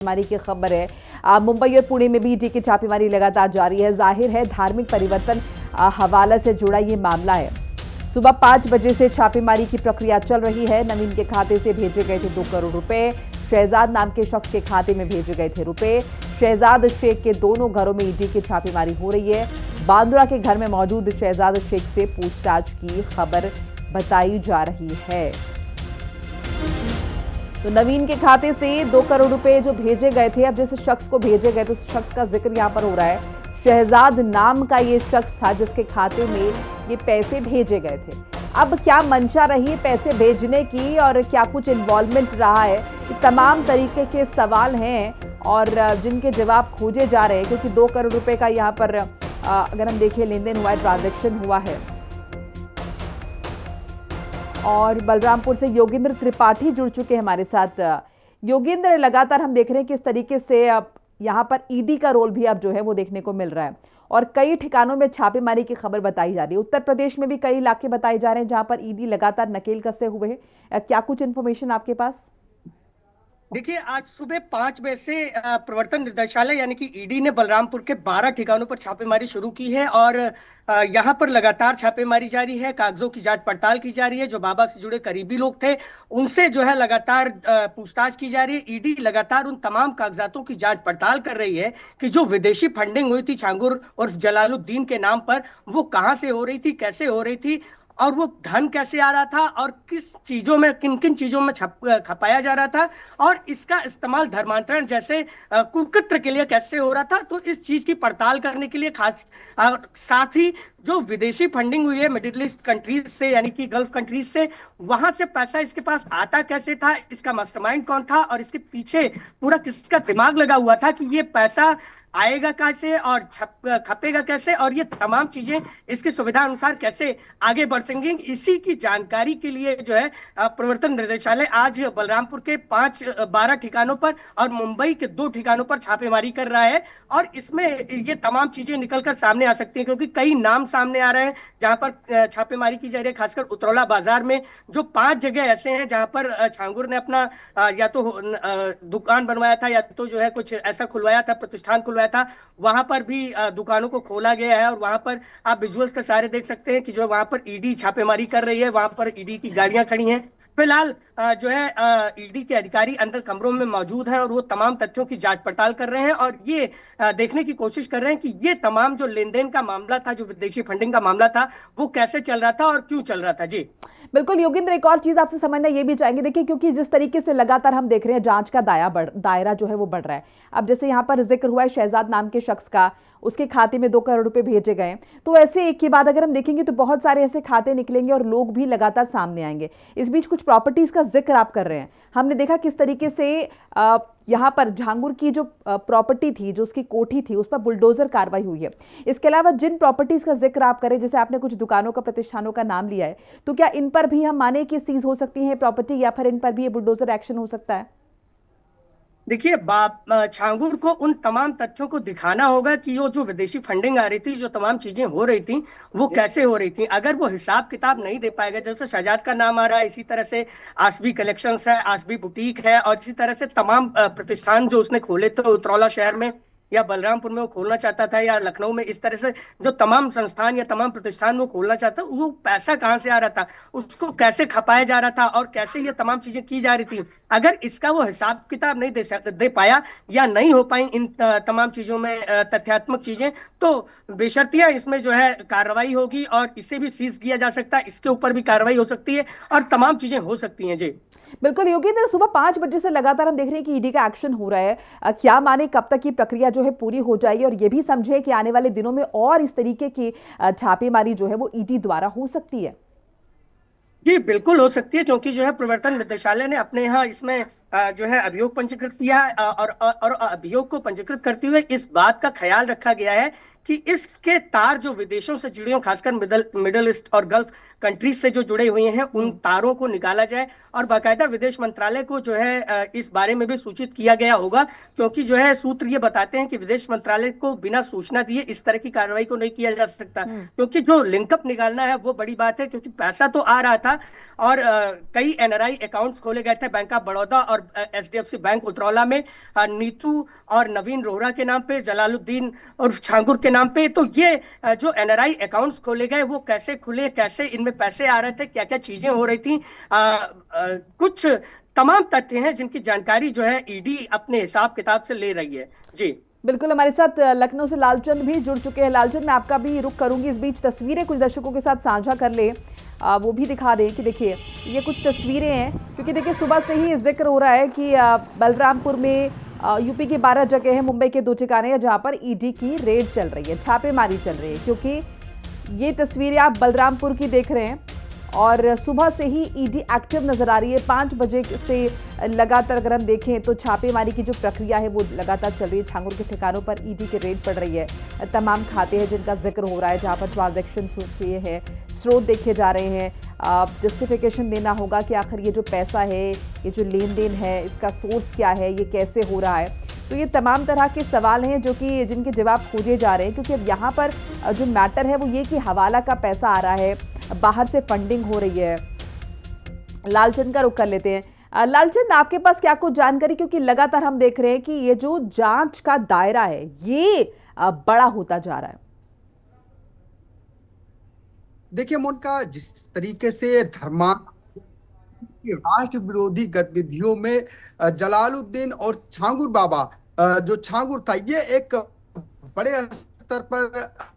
छापेमारी की खबर है। मुंबई और पुणे में भी ईडी की छापेमारी लगातार जारी है। जाहिर है धार्मिक परिवर्तन हवाला से जुड़ा ये मामला है। सुबह 5 बजे से छापेमारी की प्रक्रिया चल रही है। नवीन के खाते से भेजे गए थे 2 करोड़ रुपए। शहजाद नाम के शख्स के खाते में भेजे गए थे रुपए। शहजाद शेख के दोनों घरों में ईडी की छापेमारी हो रही है। बांद्रा के घर में मौजूद शहजाद शेख से पूछताछ की खबर बताई जा रही है। तो नवीन के खाते से 2 करोड़ रुपए जो भेजे गए थे, अब जिस शख्स को भेजे गए तो उस शख्स का जिक्र यहाँ पर हो रहा है। शहजाद नाम का ये शख्स था जिसके खाते में ये पैसे भेजे गए थे। अब क्या मंशा रही पैसे भेजने की और क्या कुछ इन्वॉल्वमेंट रहा है, ये तमाम तरीके के सवाल हैं और जिनके जवाब खोजे जा रहे हैं, क्योंकि 2 करोड़ रुपए का यहाँ पर अगर हम देखें लेन देन हुआ है, ट्रांजैक्शन हुआ है। और बलरामपुर से योगेंद्र त्रिपाठी जुड़ चुके हैं हमारे साथ। योगेंद्र, लगातार हम देख रहे हैं किस तरीके से अब यहाँ पर ईडी का रोल भी अब जो है वो देखने को मिल रहा है और कई ठिकानों में छापेमारी की खबर बताई जा रही है। उत्तर प्रदेश में भी कई इलाके बताए जा रहे हैं जहां पर ईडी लगातार नकेल कसे हुए हैं। क्या कुछ इन्फॉर्मेशन आपके पास? देखिए, आज सुबह 5 बजे से प्रवर्तन निदेशालय यानी कि ईडी ने बलरामपुर के 12 ठिकानों पर छापेमारी शुरू की है और यहाँ पर लगातार छापेमारी जारी है। कागजों की जांच पड़ताल की जा रही है। जो बाबा से जुड़े करीबी लोग थे उनसे जो है लगातार पूछताछ की जा रही है। ईडी लगातार उन तमाम कागजातों की जांच पड़ताल कर रही है कि जो विदेशी फंडिंग हुई थी छांगुर और जलालुद्दीन के नाम पर, वो कहां से हो रही थी, कैसे हो रही थी और वो धन कैसे आ रहा था और किस चीजों में, किन किन चीजों में खपाया जा रहा था और इसका इस्तेमाल धर्मांतरण जैसे कुकृत्य के लिए कैसे हो रहा था। तो इस चीज की पड़ताल करने के लिए खास साथ ही जो विदेशी फंडिंग हुई है मिडिल ईस्ट कंट्रीज से यानी कि गल्फ कंट्रीज से, वहां से पैसा इसके पास आता कैसे था, इसका मास्टरमाइंड कौन था और इसके पीछे पूरा किसका दिमाग लगा हुआ था कि ये पैसा आएगा कैसे और खपेगा कैसे और ये तमाम चीजें इसकी सुविधा अनुसार कैसे आगे बढ़ सकेंगी, इसी की जानकारी के लिए जो है प्रवर्तन निदेशालय आज बलरामपुर के 12 ठिकानों पर और मुंबई के 2 ठिकानों पर छापेमारी कर रहा है। और इसमें ये तमाम चीजें निकलकर सामने आ सकती हैं क्योंकि कई नाम सामने आ रहे हैं जहां पर छापेमारी की जा रही है। खासकर उतरौला बाजार में जो 5 जगह ऐसे हैं जहां पर छांगुर ने अपना या तो दुकान बनवाया था या तो जो है कुछ ऐसा खुलवाया था, प्रतिष्ठान खुलवाया था, वहां पर भी दुकानों को खोला गया है। और वहां पर आप विजुअल्स के सारे देख सकते हैं कि जो वहां पर ईडी छापेमारी कर रही है, वहां पर ईडी की गाड़ियां खड़ी हैं। फिलहाल जो है ईडी के अधिकारी अंदर कमरों में मौजूद हैं और वो तमाम तथ्यों की जांच पड़ताल कर रहे हैं और ये देखने की कोशिश कर रहे हैं कि ये तमाम जो लेन देन का मामला था, जो विदेशी फंडिंग का मामला था, वो कैसे चल रहा था और क्यों चल रहा था। जी बिल्कुल योगेंद्र, एक और चीज आपसे समझना ये भी चाहेंगे, देखिए क्योंकि जिस तरीके से लगातार हम देख रहे हैं जांच का दायरा जो है वो बढ़ रहा है। अब जैसे यहाँ पर जिक्र हुआ है शहजाद नाम के शख्स का, उसके खाते में 2 करोड़ रुपए भेजे गए, तो ऐसे एक के बाद अगर हम देखेंगे तो बहुत सारे ऐसे खाते निकलेंगे और लोग भी लगातार सामने आएंगे। इस बीच कुछ प्रॉपर्टीज का जिक्र आप कर रहे हैं, हमने देखा किस तरीके से यहाँ पर झांगुर की जो प्रॉपर्टी थी, जो उसकी कोठी थी, उस पर बुलडोजर कार्रवाई हुई है। इसके अलावा जिन प्रॉपर्टीज का जिक्र आप करें, जैसे आपने कुछ दुकानों का, प्रतिष्ठानों का नाम लिया है, तो क्या इन पर भी हम माने कि सीज हो सकती है प्रॉपर्टी या फिर इन पर भी ये बुलडोजर एक्शन हो सकता है? देखिए, छांगुर को उन तमाम तथ्यों को दिखाना होगा कि वो जो विदेशी फंडिंग आ रही थी, जो तमाम चीजें हो रही थी, वो कैसे हो रही थी। अगर वो हिसाब किताब नहीं दे पाएगा, जैसे शहजाद का नाम आ रहा है, इसी तरह से आसबी कलेक्शंस है, आसबी बुटीक है और इसी तरह से तमाम प्रतिष्ठान जो उसने खोले थे उतरौला शहर में या बलरामपुर में वो खोलना चाहता था या लखनऊ में, इस तरह से जो तमाम संस्थान या तमाम प्रतिष्ठान वो खोलना चाहता, वो पैसा कहाँ से आ रहा था, उसको कैसे खपाया जा रहा था और कैसे ये तमाम चीजें की जा रही थी। अगर इसका वो हिसाब किताब नहीं दे पाया या नहीं हो पाई इन तमाम चीजों में तथ्यात्मक चीजें, तो बेशर्तिया इसमें जो है कार्रवाई होगी और इसे भी सीज किया जा सकता है, इसके ऊपर भी कार्रवाई हो सकती है और तमाम चीजें हो सकती हैं। जी बिल्कुल योगेंद्र, सुबह 5 बजे से लगातार हम देख रहे हैं कि ईडी का एक्शन हो रहा है। क्या माने कब तक ये प्रक्रिया जो है पूरी हो जाएगी और ये भी समझे कि आने वाले दिनों में और इस तरीके की छापेमारी जो है वो ईडी द्वारा हो सकती है? जी बिल्कुल हो सकती है, क्योंकि जो है प्रवर्तन निदेशालय ने अपने यहाँ इसमें जो है अभियोग पंजीकृत किया है और अभियोग को पंजीकृत करते हुए इस बात का ख्याल रखा गया है कि इसके तार जो विदेशों से जुड़े हों, खासकर मिडल ईस्ट और गल्फ कंट्रीज से जो जुड़े हुए हैं, उन तारों को निकाला जाए और बाकायदा विदेश मंत्रालय को जो है इस बारे में भी सूचित किया गया होगा, क्योंकि जो है सूत्र ये बताते हैं कि विदेश मंत्रालय को बिना सूचना दिए इस तरह की कार्रवाई को नहीं किया जा सकता, क्योंकि जो लिंकअप निकालना है वो बड़ी बात है, क्योंकि पैसा तो आ रहा था और कई एनआरआई अकाउंट्स खोले गए थे बैंक ऑफ बड़ौदा और और एचडीएफसी बैंक उतरौला में नीतू और नवीन रोहरा के नाम पे, जलालुद्दीन और छांगुर के नाम पे। तो ये जो एनआरआई अकाउंट्स खोले गए वो कैसे खुले, कैसे इनमें पैसे आ रहे थे, क्या क्या चीजें हो रही थी, कुछ तमाम तथ्य हैं जिनकी जानकारी जो है ईडी अपने हिसाब किताब से ले रही है। जी बिल्कुल, हमारे साथ लखनऊ से लालचंद भी जुड़ चुके हैं। लालचंद, मैं आपका भी रुख करूंगी, इस बीच तस्वीरें कुछ दर्शकों के साथ साझा कर ले, वो भी दिखा दें कि देखिए ये कुछ तस्वीरें हैं, क्योंकि देखिए सुबह से ही जिक्र हो रहा है कि बलरामपुर में यूपी की 12 जगह है, मुंबई के 2 ठिकाने हैं जहां पर ईडी की रेड चल रही है, छापेमारी चल रही है। क्योंकि ये तस्वीरें आप बलरामपुर की देख रहे हैं और सुबह से ही ईडी एक्टिव नजर आ रही है। 5 बजे से लगातार अगर हम देखें तो छापेमारी की जो प्रक्रिया है वो लगातार चल रही है। छांगुर के ठिकानों पर ईडी की रेड पड़ रही है। तमाम खाते हैं जिनका जिक्र हो रहा है, जहां पर ट्रांजैक्शन हुए हैं, स्रोत देखे जा रहे हैं, जस्टिफिकेशन देना होगा कि आखिर ये जो पैसा है, ये जो लेन देन है, इसका सोर्स क्या है, ये कैसे हो रहा है। तो ये तमाम तरह के सवाल हैं जो कि जिनके जवाब खोजे जा रहे हैं। क्योंकि अब यहाँ पर जो मैटर है वो ये कि हवाला का पैसा आ रहा है, बाहर से फंडिंग हो रही है। लालचंद का रुख कर लेते हैं। लालचंद, आपके पास क्या कुछ जानकारी, क्योंकि लगातार हम देख रहे हैं कि ये जो जांच का दायरा है ये बड़ा होता जा रहा है। देखिए मोनिका, जिस तरीके से राष्ट्र विरोधी गतिविधियों में जलालुद्दीन और छांगुर बाबा, जो छांगुर था, ये एक बड़े स्तर पर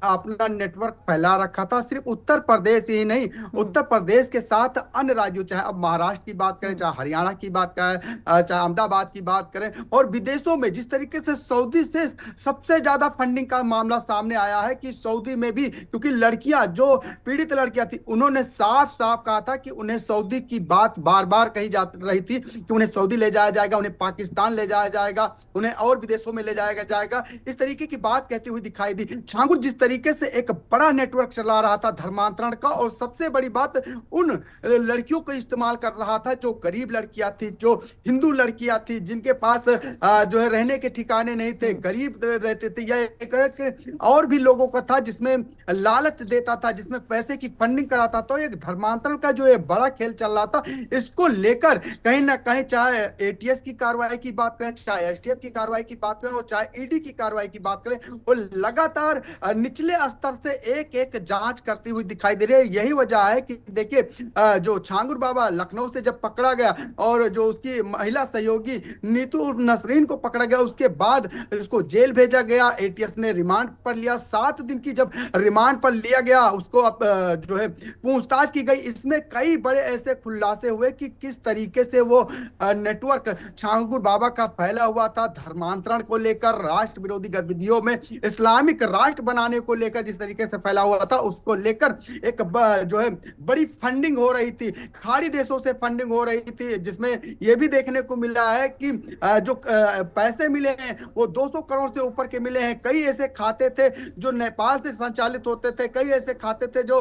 अपना नेटवर्क फैला रखा था। सिर्फ उत्तर प्रदेश ही नहीं, उत्तर प्रदेश के साथ अन्य राज्यों, चाहे अब महाराष्ट्र की बात करें, चाहे हरियाणा की बात करें, चाहे अहमदाबाद की बात करें, और विदेशों में जिस तरीके से सऊदी से सबसे ज्यादा फंडिंग का मामला सामने आया है कि सऊदी में भी, क्योंकि लड़कियां, जो पीड़ित लड़कियां थी, उन्होंने साफ साफ कहा था कि उन्हें सऊदी की बात बार बार कही जा रही थी कि उन्हें सऊदी ले जाया जाएगा, उन्हें पाकिस्तान ले जाया जाएगा, उन्हें और विदेशों में ले जाया जाएगा, इस तरीके की बात कहती हुई दिखाई दी। छांगुर जिस तरीके से एक बड़ा नेटवर्क चला रहा था धर्मांतरण का, और सबसे बड़ी बात उन लड़कियों को इस्तेमाल कर रहा था जो गरीब लड़कियां थी, जो हिंदू लड़कियां थी, जिनके पास जो है रहने के ठिकाने नहीं थे, गरीब रहते थे। यह एक और भी लोगों का था जिसमें लालच देता था, जिसमें पैसे की फंडिंग कराता। तो एक धर्मांतरण का जो ये बड़ा खेल चल रहा था, इसको लेकर कहीं ना कहीं, चाहे एटीएस की कार्रवाई की बात करें, चाहे एसटीएफ की कार्रवाई की बात करें, और चाहे ईडी की कार्रवाई की बात करें, वो लगातार निचले स्तर से एक एक जांच करती हुई दिखाई दे रही है। यही वजह है कि देखिए, जो छांगुर बाबा लखनऊ से जब पकड़ा गया और जो उसकी महिला सहयोगी नीतू नसरीन को पकड़ा गया, उसके बाद इसको जेल भेजा गया, एटीएस ने रिमांड पर लिया। 7 दिन की जब रिमांड पर लिया गया, उसको जो है पूछताछ की गई। इसमें कई बड़े ऐसे खुलासे हुए कि किस तरीके से वो नेटवर्क छांगुर बाबा का फैला हुआ था, धर्मांतरण को लेकर, राष्ट्र विरोधी गतिविधियों में, इस्लामिक राष्ट्र बनाने को लेकर जिस तरीके से फैला हुआ था, उसको लेकर एक जो है बड़ी फंडिंग हो रही थी, खाड़ी देशों से फंडिंग हो रही थी, जिसमें यह भी देखने को मिला है कि जो पैसे मिले हैं वो 200 करोड़ से ऊपर के मिले हैं। कई ऐसे खाते थे जो नेपाल से संचालित होते थे, कई ऐसे खाते थे जो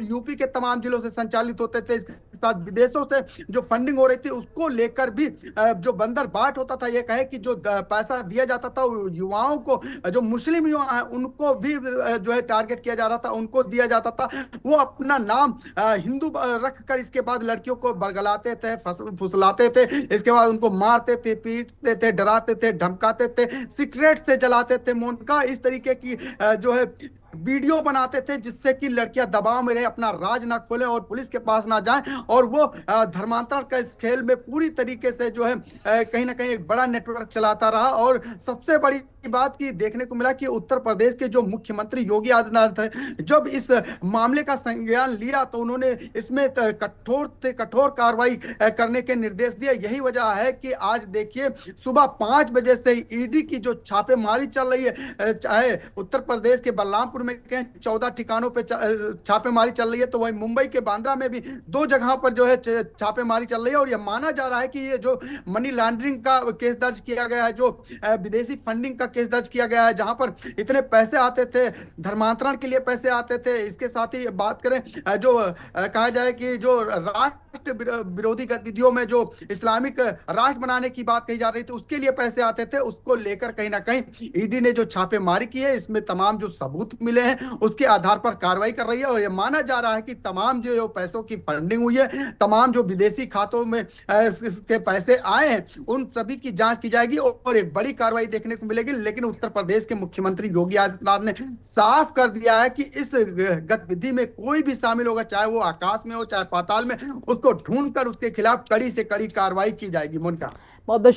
यूपी के तमाम जिलों से संचालित होते थे। इसके साथ विदेशों से जो फंडिंग हो रही थी, उसको लेकर भी जो बंदर बाट होता था, यह कहे कि जो पैसा दिया जाता था युवाओं को, जो मुस्लिम युवा हैं, उनको भी जो है टारगेट किया जा रहा था, उनको दिया जाता था। वो अपना नाम हिंदू रख कर इसके बाद लड़कियों को बरगलाते थे, फुसलाते थे, इसके बाद उनको मारते थे, पीटते थे, डराते थे, धमकाते थे, सिगरेट से जलाते थे। मोनिका, इस तरीके की जो है वीडियो बनाते थे जिससे कि लड़कियां दबाव में रहे, अपना राज ना खोलें और पुलिस के पास ना जाएं। और वो धर्मांतरण का इस खेल में पूरी तरीके से जो है कहीं ना कहीं एक बड़ा नेटवर्क चलाता रहा। और सबसे बड़ी बात की देखने को मिला कि उत्तर प्रदेश के जो मुख्यमंत्री योगी आदित्यनाथ है, जब इस मामले का संज्ञान लिया तो उन्होंने इसमें कठोर से कठोर कार्रवाई करने के निर्देश दिए। यही वजह है कि आज देखिए, सुबह 5 बजे से ईडी की जो छापेमारी चल रही है, चाहे उत्तर प्रदेश के बलरामपुर में कहें 14 ठिकानों पे छापेमारी चल रही है, तो वहीं मुंबई के बांद्रा में भी 2 जगह पर जो है छापेमारी चल रही है। और यह माना जा रहा है कि ये जो मनी लॉन्ड्रिंग का केस दर्ज किया गया है, जो विदेशी फंडिंग का केस दर्ज किया गया है, जहां पर इतने पैसे आते थे, धर्मांतरण के लिए पैसे आते थे। इसके साथ ही बात करें, जो कहा जाए कि जो राष्ट्र विरोधी गतिविधियों में जो इस्लामिक राष्ट्र बनाने की बात कही जा रही थी, उसके लिए पैसे आते थे, उसको लेकर कहीं ना कहीं ईडी ने जो छापेमारी की है, इसमें तमाम जो सबूत मिले मिले हैं उसके आधार पर कार्रवाई कर रही है। और यह माना जा रहा है कि तमाम जो पैसों की फंडिंग हुई है, तमाम जो विदेशी खातों में इसके पैसे आए हैं, उन सभी की जांच की जाएगी और एक बड़ी कार्रवाई देखने को मिलेगी। लेकिन उत्तर प्रदेश के मुख्यमंत्री योगी आदित्यनाथ ने साफ कर दिया है कि इस गतिविधि में कोई भी शामिल होगा, चाहे वो आकाश में हो चाहे पाताल में, उसको ढूंढकर उसके खिलाफ कड़ी से कड़ी कार्रवाई की जाएगी। मोनिका, बहुत बहुत